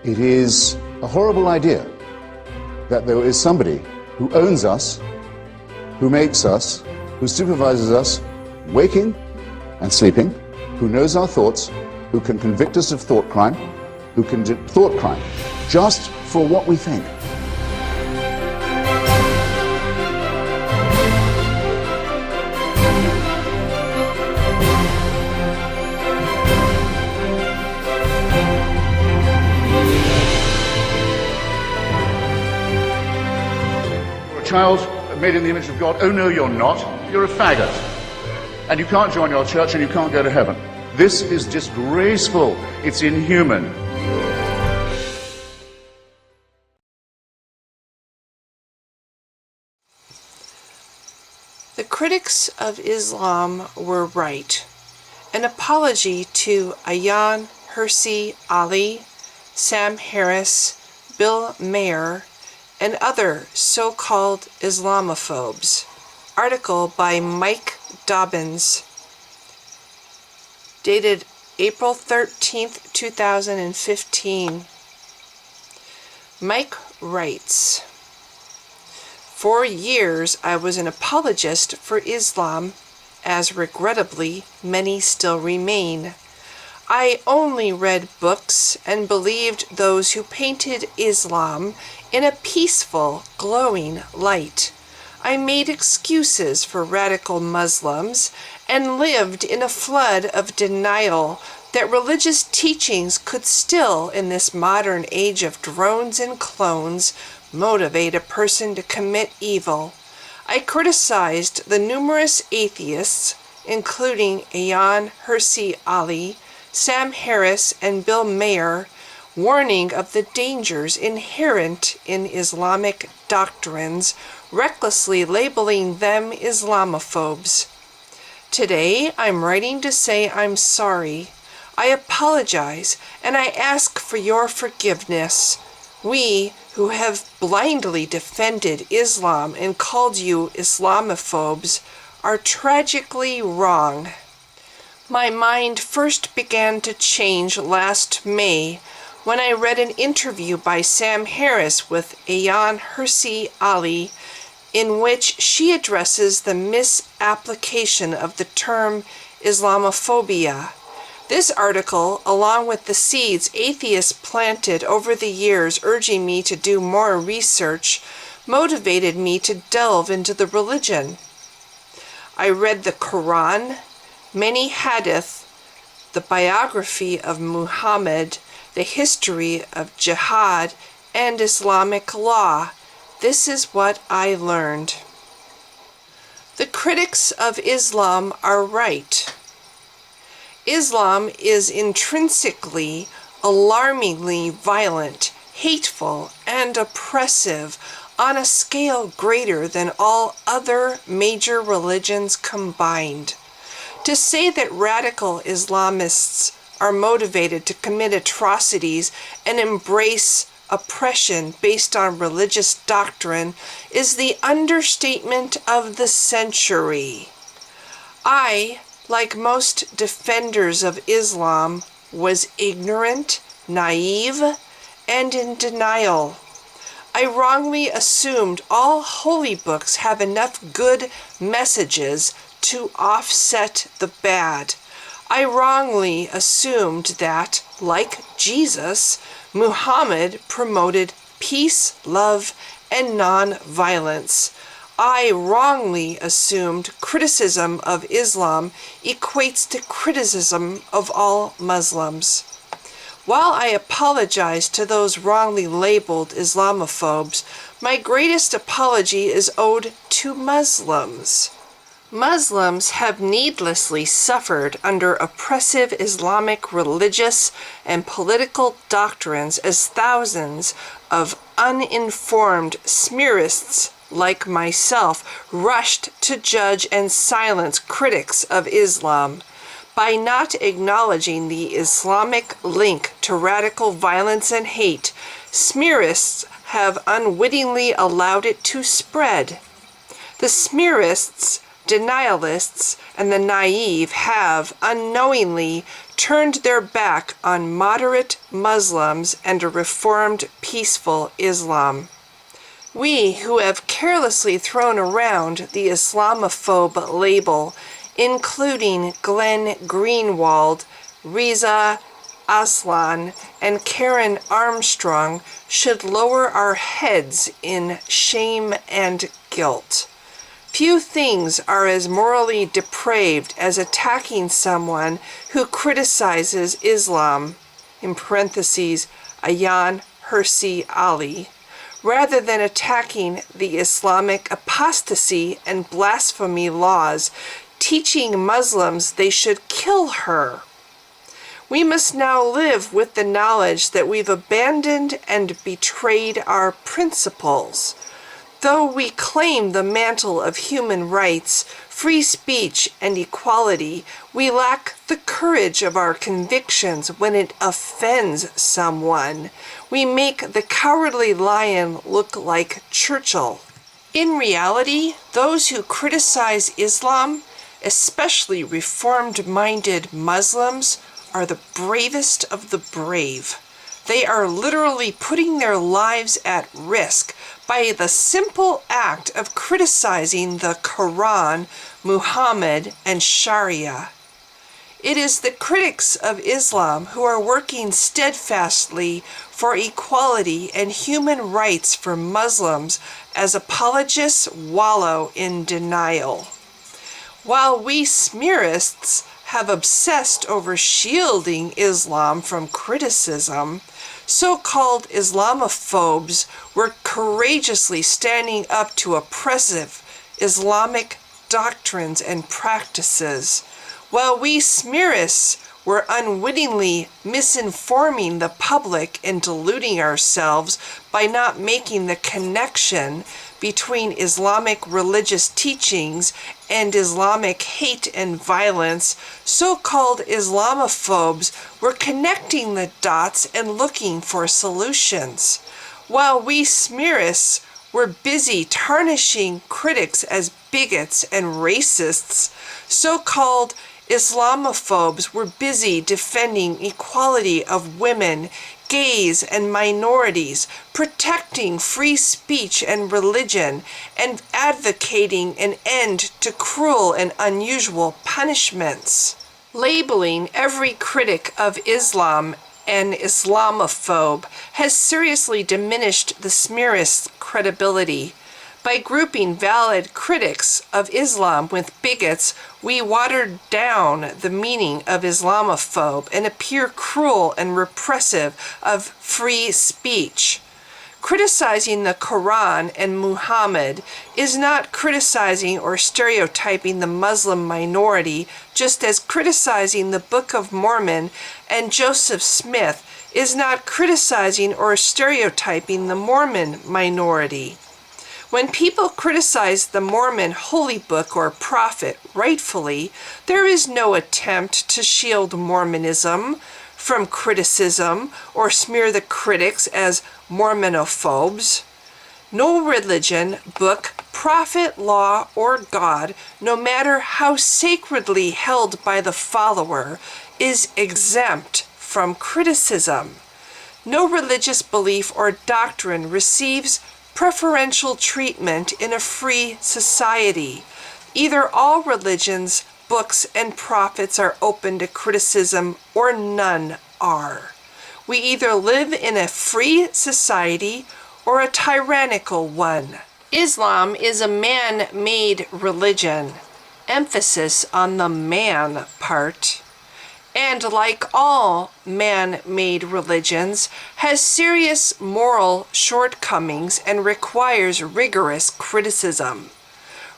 It is a horrible idea that there is somebody who owns us, who makes us, who supervises us, waking and sleeping, who knows our thoughts, who can convict us of thought crime, who can do thought crime, just for what we think. Child made in the image of God. Oh no, you're not. You're a faggot. And you can't join your church and you can't go to heaven. This is disgraceful. It's inhuman. The critics of Islam were right. An apology to Ayaan, Hirsi, Ali, Sam Harris, Bill Maher, and other so-called Islamophobes. Article by Mike Dobbins, dated April 13th, 2015. Mike writes, "For years I was an apologist for Islam, as regrettably many still remain. I only read books and believed those who painted Islam in a peaceful, glowing light. I made excuses for radical Muslims and lived in a flood of denial that religious teachings could still, in this modern age of drones and clones, motivate a person to commit evil. I criticized the numerous atheists, including Ayaan, Hirsi, Ali, Sam Harris, and Bill Maher, warning of the dangers inherent in Islamic doctrines, recklessly labeling them Islamophobes. Today, I'm writing to say I'm sorry. I apologize, and I ask for your forgiveness. We, who have blindly defended Islam and called you Islamophobes, are tragically wrong. My mind first began to change last May when I read an interview by Sam Harris with Ayaan Hirsi Ali, in which she addresses the misapplication of the term Islamophobia. This article, along with the seeds atheists planted over the years urging me to do more research, motivated me to delve into the religion. I read the Quran, many hadith, the biography of Muhammad, the history of jihad, and Islamic law. This is what I learned. The critics of Islam are right. Islam is intrinsically, alarmingly violent, hateful, and oppressive on a scale greater than all other major religions combined. To say that radical Islamists are motivated to commit atrocities and embrace oppression based on religious doctrine is the understatement of the century. I, like most defenders of Islam, was ignorant, naive, and in denial. I wrongly assumed all holy books have enough good messages to offset the bad. I wrongly assumed that, like Jesus, Muhammad promoted peace, love, and non-violence. I wrongly assumed criticism of Islam equates to criticism of all Muslims. While I apologize to those wrongly labeled Islamophobes, my greatest apology is owed to Muslims. Muslims have needlessly suffered under oppressive Islamic religious and political doctrines as thousands of uninformed smearists like myself rushed to judge and silence critics of Islam. By not acknowledging the Islamic link to radical violence and hate, smearists have unwittingly allowed it to spread. The smearists, denialists, and the naive have unknowingly turned their back on moderate Muslims and a reformed, peaceful Islam. We who have carelessly thrown around the Islamophobe label, including Glenn Greenwald, Reza Aslan, and Karen Armstrong, should lower our heads in shame and guilt. Few things are as morally depraved as attacking someone who criticizes Islam, in parentheses, Ayaan, Hirsi, Ali, rather than attacking the Islamic apostasy and blasphemy laws, teaching Muslims they should kill her. We must now live with the knowledge that we've abandoned and betrayed our principles. Though we claim the mantle of human rights, free speech, and equality, we lack the courage of our convictions when it offends someone. We make the cowardly lion look like Churchill. In reality, those who criticize Islam, especially reformed-minded Muslims, are the bravest of the brave. They are literally putting their lives at risk by the simple act of criticizing the Quran, Muhammad, and Shari'a. It is the critics of Islam who are working steadfastly for equality and human rights for Muslims as apologists wallow in denial. While we smearists have obsessed over shielding Islam from criticism, so-called Islamophobes were courageously standing up to oppressive Islamic doctrines and practices, while we smearists were unwittingly misinforming the public and deluding ourselves by not making the connection between Islamic religious teachings and Islamic hate and violence. So-called Islamophobes were connecting the dots and looking for solutions, while we smearists were busy tarnishing critics as bigots and racists. So-called Islamophobes were busy defending equality of women, gays, and minorities, protecting free speech and religion, and advocating an end to cruel and unusual punishments. Labeling every critic of Islam an Islamophobe has seriously diminished the smearists' credibility. By grouping valid critics of Islam with bigots, we watered down the meaning of Islamophobe and appear cruel and repressive of free speech. Criticizing the Quran and Muhammad is not criticizing or stereotyping the Muslim minority, just as criticizing the Book of Mormon and Joseph Smith is not criticizing or stereotyping the Mormon minority. When people criticize the Mormon holy book or prophet rightfully, there is no attempt to shield Mormonism from criticism or smear the critics as Mormonophobes. No religion, book, prophet, law, or God, no matter how sacredly held by the follower, is exempt from criticism. No religious belief or doctrine receives preferential treatment in a free society. Either all religions, books, and prophets are open to criticism, or none are. We either live in a free society or a tyrannical one. Islam is a man-made religion, emphasis on the man part, and like all man-made religions, has serious moral shortcomings and requires rigorous criticism.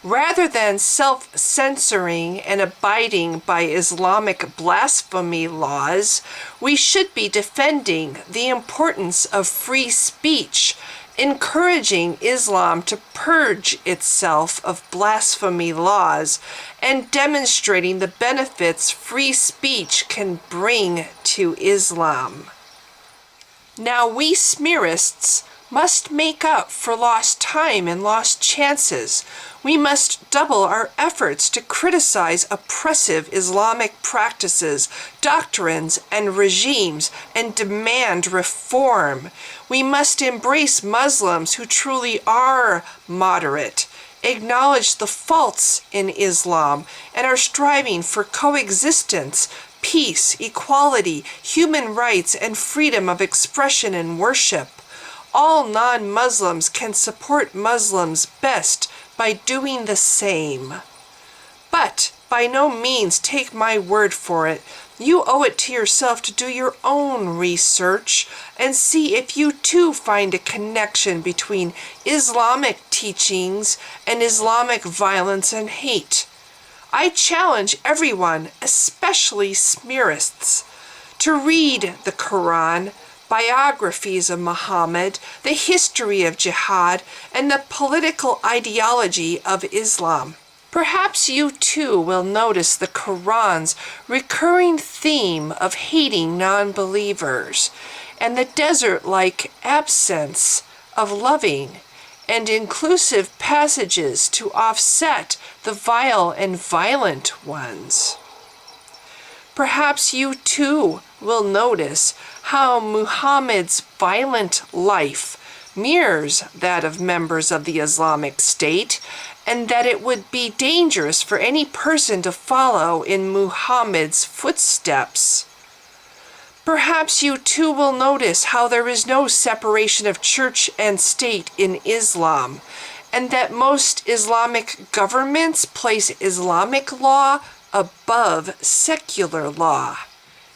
Rather than self-censoring and abiding by Islamic blasphemy laws, we should be defending the importance of free speech, encouraging Islam to purge itself of blasphemy laws, and demonstrating the benefits free speech can bring to Islam. Now we smearists must make up for lost time and lost chances. We must double our efforts to criticize oppressive Islamic practices, doctrines, and regimes and demand reform. We must embrace Muslims who truly are moderate, acknowledge the faults in Islam, and are striving for coexistence, peace, equality, human rights, and freedom of expression and worship. All non-Muslims can support Muslims best by doing the same. But by no means take my word for it. You owe it to yourself to do your own research and see if you too find a connection between Islamic teachings and Islamic violence and hate. I challenge everyone, especially smearists, to read the Quran, biographies of Muhammad, the history of jihad, and the political ideology of Islam. Perhaps you too will notice the Quran's recurring theme of hating non-believers and the desert-like absence of loving and inclusive passages to offset the vile and violent ones. Perhaps you too will notice how Muhammad's violent life mirrors that of members of the Islamic State, and that it would be dangerous for any person to follow in Muhammad's footsteps. Perhaps you too will notice how there is no separation of church and state in Islam, and that most Islamic governments place Islamic law above secular law.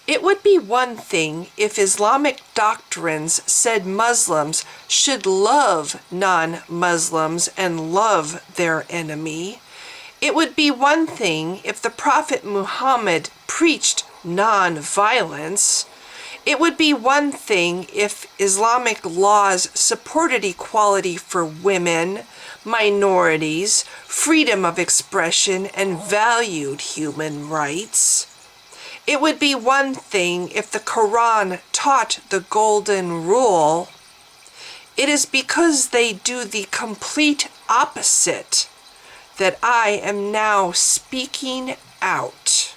It would be one thing if Islamic doctrines said Muslims should love non-Muslims and love their enemy. It would be one thing if the Prophet Muhammad preached non-violence. It would be one thing if Islamic laws supported equality for women, minorities, freedom of expression, and valued human rights. It would be one thing if the Quran taught the golden rule. It is because they do the complete opposite that I am now speaking out.